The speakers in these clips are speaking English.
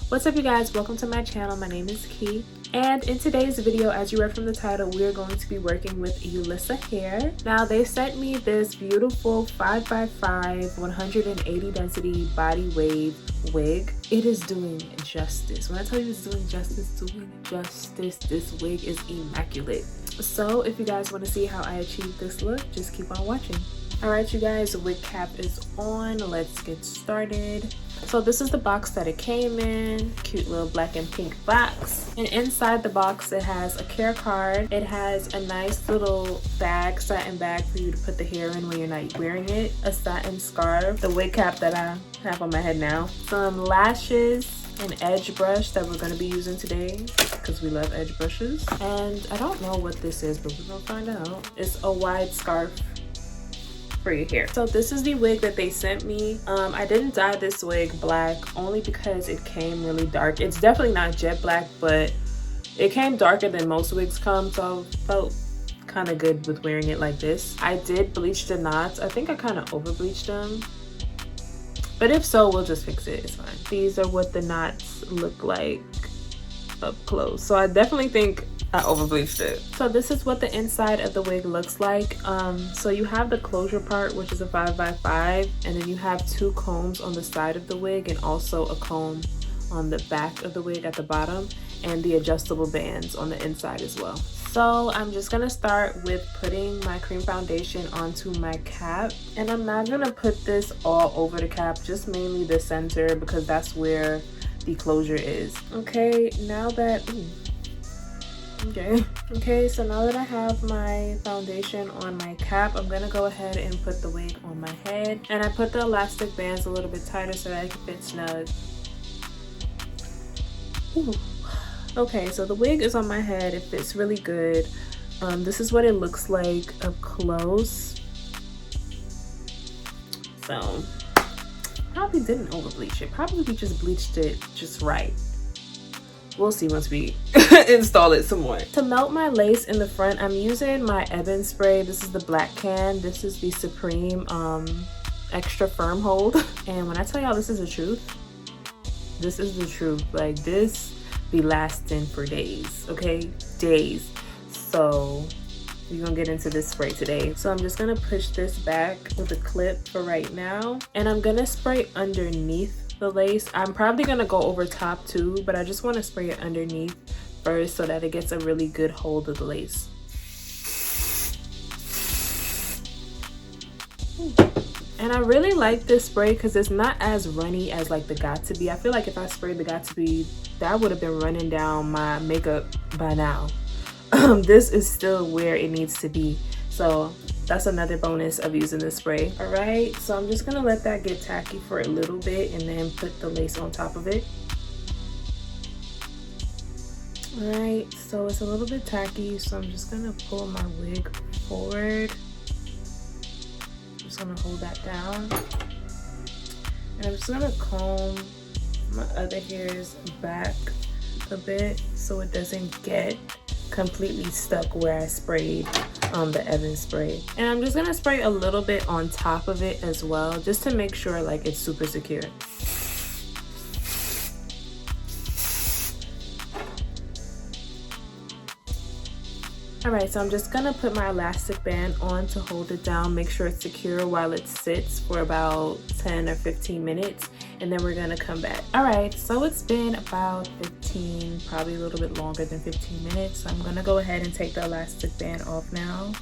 What's up, you guys? Welcome to my channel. My name is Key, and in today's video, as you read from the title, we are going to be working with Yolissa Hair. Now, they sent me this beautiful 5x5 180 density body wave wig. It is doing justice. When I tell you it's doing justice, this wig is immaculate. So if you guys want to see how I achieve this look, just keep on watching. Alright, you guys, the wig cap is on. Let's get started. So this is the box that it came in. Cute little black and pink box. And inside the box, it has a care card. It has a nice little bag, satin bag for you to put the hair in when you're not wearing it. A satin scarf. The wig cap that I have on my head now. Some lashes. An edge brush that we're going to be using today because we love edge brushes. And I don't know what this is, but we're going to find out. It's a wide scarf for your hair. So this is the wig that they sent me. I didn't dye this wig black only because it came really dark. It's definitely not jet black, but it came darker than most wigs come, so I felt kind of good with wearing it like this. I did bleach the knots. I think I kind of over bleached them, but if so, we'll just fix it. It's fine. These are what the knots look like up close, so I definitely think I over bleached it. So this is what the inside of the wig looks like. So you have the closure part, which is a 5x5, and then you have two combs on the side of the wig and also a comb on the back of the wig at the bottom, and the adjustable bands on the inside as well. So I'm just gonna start with putting my cream foundation onto my cap, and I'm not gonna put this all over the cap, just mainly the center because that's where the closure is. Okay, now that Okay, so now that I have my foundation on my cap, I'm gonna go ahead and put the wig on my head, and I put the elastic bands a little bit tighter so that it can fit snug. Ooh. Okay, so the wig is on my head. It fits really good. This is what it looks like up close. So probably didn't over bleach it. Probably just bleached it just right. We'll see once we install it some more. To melt my lace in the front, I'm using my Ebin spray. This is the black can. This is the Supreme extra firm hold. And when I tell y'all this is the truth, this is the truth. Like, this be lasting for days, okay? Days. So we're gonna get into this spray today. So I'm just gonna push this back with a clip for right now. And I'm gonna spray underneath the lace. I'm probably gonna go over top too, but I just want to spray it underneath first so that it gets a really good hold of the lace. And I really like this spray because it's not as runny as like the Got To Be. I feel like if I sprayed the Got To Be, that would have been running down my makeup by now. This is still where it needs to be. So that's another bonus of using this spray. All right, so I'm just gonna let that get tacky for a little bit and then put the lace on top of it. All right, so it's a little bit tacky, so I'm just gonna pull my wig forward. I'm just gonna hold that down. And I'm just gonna comb my other hairs back a bit so it doesn't get completely stuck where I sprayed the Ebin spray. And I'm just gonna spray a little bit on top of it as well, just to make sure like it's super secure. All right, so I'm just gonna put my elastic band on to hold it down, make sure it's secure while it sits for about 10 or 15 minutes, and then we're gonna come back. All right, so it's been about 15, probably a little bit longer than 15 minutes. So I'm gonna go ahead and take the elastic band off now.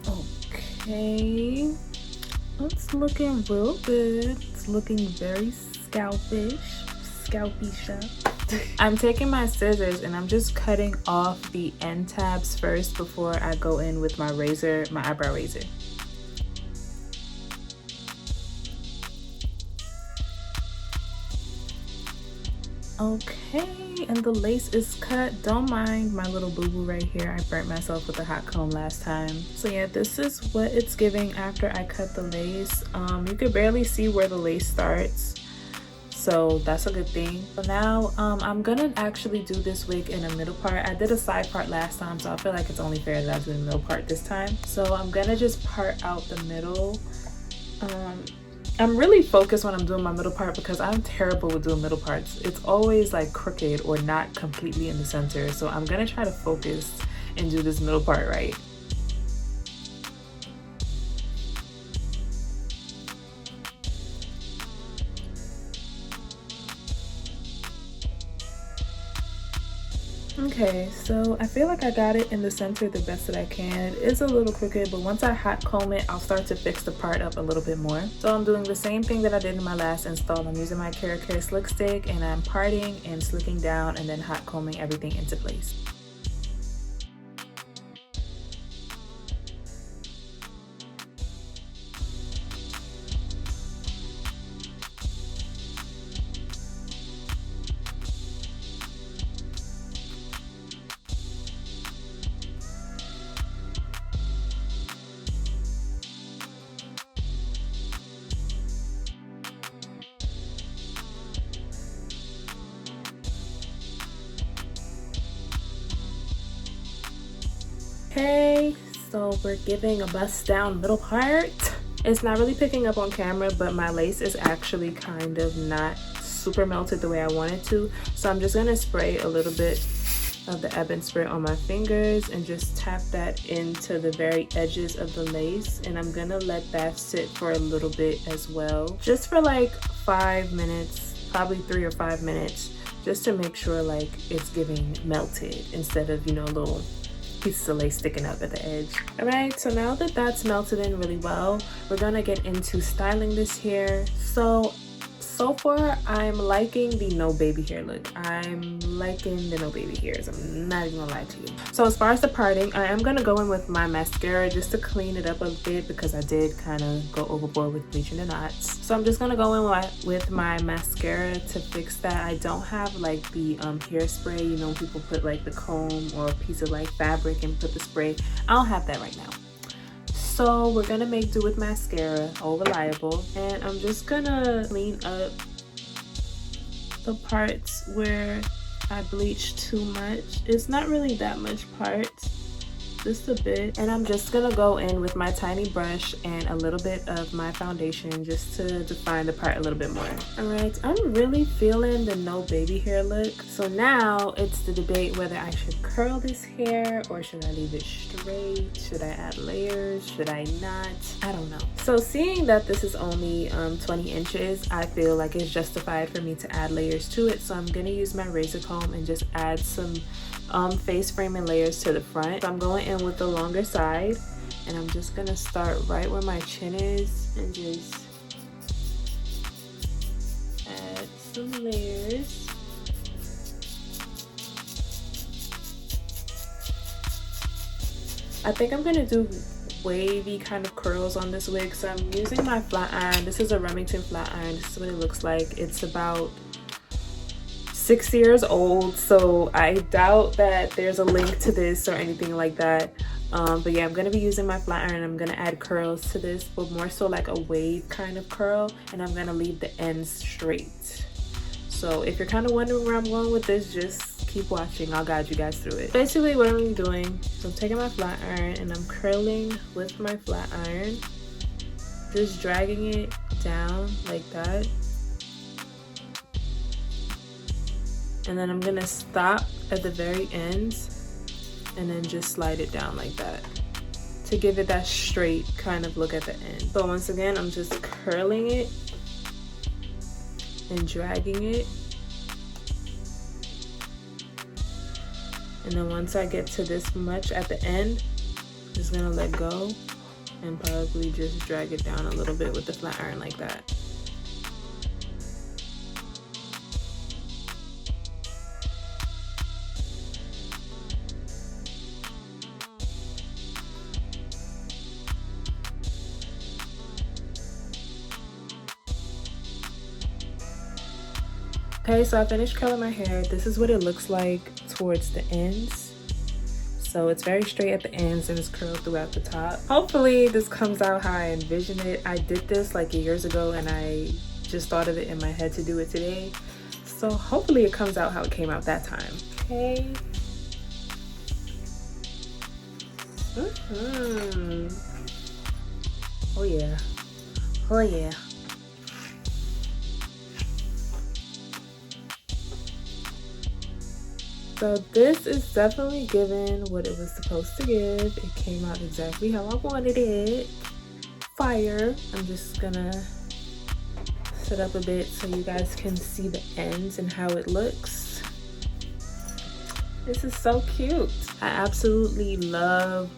Okay, it's looking real good. It's looking very scalpish. I'm taking my scissors and I'm just cutting off the end tabs first before I go in with my razor, my eyebrow razor. Okay, and the lace is cut. Don't mind my little boo-boo right here. I burnt myself with a hot comb last time. So yeah, this is what it's giving after I cut the lace. You could barely see where the lace starts, so that's a good thing. So now I'm gonna actually do this wig in a middle part. I did a side part last time, so I feel like it's only fair that I do the middle part this time. So I'm gonna just part out the middle I'm really focused when I'm doing my middle part because I'm terrible with doing middle parts. It's always like crooked or not completely in the center. So I'm gonna try to focus and do this middle part right. Okay, so I feel like I got it in the center the best that I can. It's a little crooked, but once I hot comb it, I'll start to fix the part up a little bit more. So I'm doing the same thing that I did in my last install. I'm using my Care slick stick and I'm parting and slicking down and then hot combing everything into place. Okay, so we're giving a bust down middle part. It's not really picking up on camera, but my lace is actually kind of not super melted the way I want it to. So I'm just gonna spray a little bit of the Ebin spray on my fingers and just tap that into the very edges of the lace. And I'm gonna let that sit for a little bit as well. Just for like 5 minutes, probably 3 or 5 minutes, just to make sure like it's giving melted instead of, you know, little pieces of lace sticking up at the edge. All right, so now that that's melted in really well, we're gonna get into styling this hair. So far, I'm liking the no baby hair look. I'm liking the no baby hairs. I'm not even gonna lie to you. So as far as the parting, I am gonna go in with my mascara just to clean it up a bit because I did kind of go overboard with bleaching the knots. So I'm just gonna go in with my mascara to fix that. I don't have like the hairspray. You know, people put like the comb or a piece of like fabric and put the spray. I don't have that right now. So we're gonna make do with mascara, all reliable, and I'm just gonna clean up the parts where I bleached too much. It's not really that much parts, just a bit. And I'm just gonna go in with my tiny brush and a little bit of my foundation just to define the part a little bit more. All right, I'm really feeling the no baby hair look. So now it's the debate whether I should curl this hair or should I leave it straight? Should I add layers? Should I not? I don't know. So seeing that this is only 20 inches, I feel like it's justified for me to add layers to it. So I'm gonna use my razor comb and just add some face framing layers to the front. So I'm going in with the longer side and I'm just gonna start right where my chin is and just add some layers. I think I'm gonna do wavy kind of curls on this wig. So I'm using my flat iron. This is a Remington flat iron. This is what it looks like. It's about 6 years old, so I doubt that there's a link to this or anything like that. But yeah, I'm gonna be using my flat iron. I'm gonna add curls to this, but more so like a wave kind of curl, and I'm gonna leave the ends straight. So if you're kind of wondering where I'm going with this, just keep watching. I'll guide you guys through it. Basically what I'm doing, so I'm taking my flat iron and I'm curling with my flat iron, just dragging it down like that. And then I'm gonna stop at the very end and then just slide it down like that to give it that straight kind of look at the end. So once again, I'm just curling it and dragging it. And then once I get to this much at the end, I'm just gonna let go and probably just drag it down a little bit with the flat iron like that. Okay, so I finished curling my hair. This is what it looks like towards the ends. So it's very straight at the ends and it's curled throughout the top. Hopefully this comes out how I envision it. I did this like years ago and I just thought of it in my head to do it today. So hopefully it comes out how it came out that time. Okay. Oh yeah. Oh yeah. So this is definitely giving what it was supposed to give. It came out exactly how I wanted it. Fire. I'm just gonna set up a bit so you guys can see the ends and how it looks. This is so cute. I absolutely love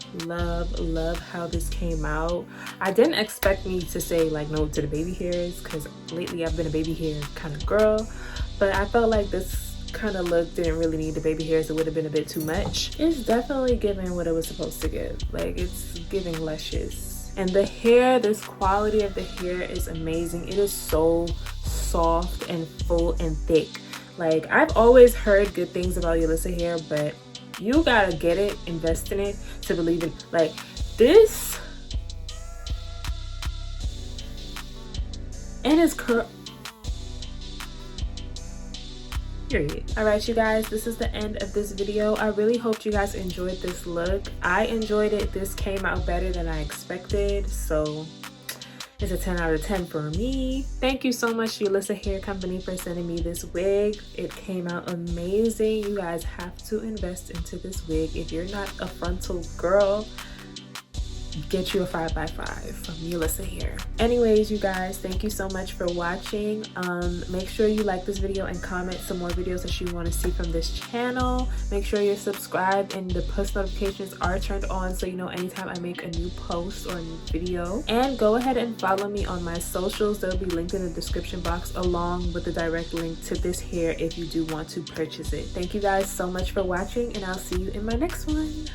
how this came out. I didn't expect me to say like no to the baby hairs because lately I've been a baby hair kind of girl, but I felt like this kind of look didn't really need the baby hairs. It would have been a bit too much. It's definitely giving what it was supposed to give. Like, it's giving luscious. And the hair, this quality of the hair is amazing. It is so soft and full and thick. Like, I've always heard good things about Yolissa Hair, but you gotta get it, invest in it to believe in. Like, this, and it's curl. Period. All right, you guys, this is the end of this video. I really hope you guys enjoyed this look. I enjoyed it. This came out better than I expected, so it's a 10 out of 10 for me. Thank you so much, Yolissa Hair Company, for sending me this wig. It came out amazing. You guys have to invest into this wig. If you're not a frontal girl, get you a 5x5 from Yolissa Hair. Anyways, you guys, thank you so much for watching. Make sure you like this video and comment some more videos that you want to see from this channel. Make sure you're subscribed and the post notifications are turned on so you know anytime I make a new post or a new video. And go ahead and follow me on my socials. They'll be linked in the description box along with the direct link to this hair if you do want to purchase it. Thank you guys so much for watching, and I'll see you in my next one.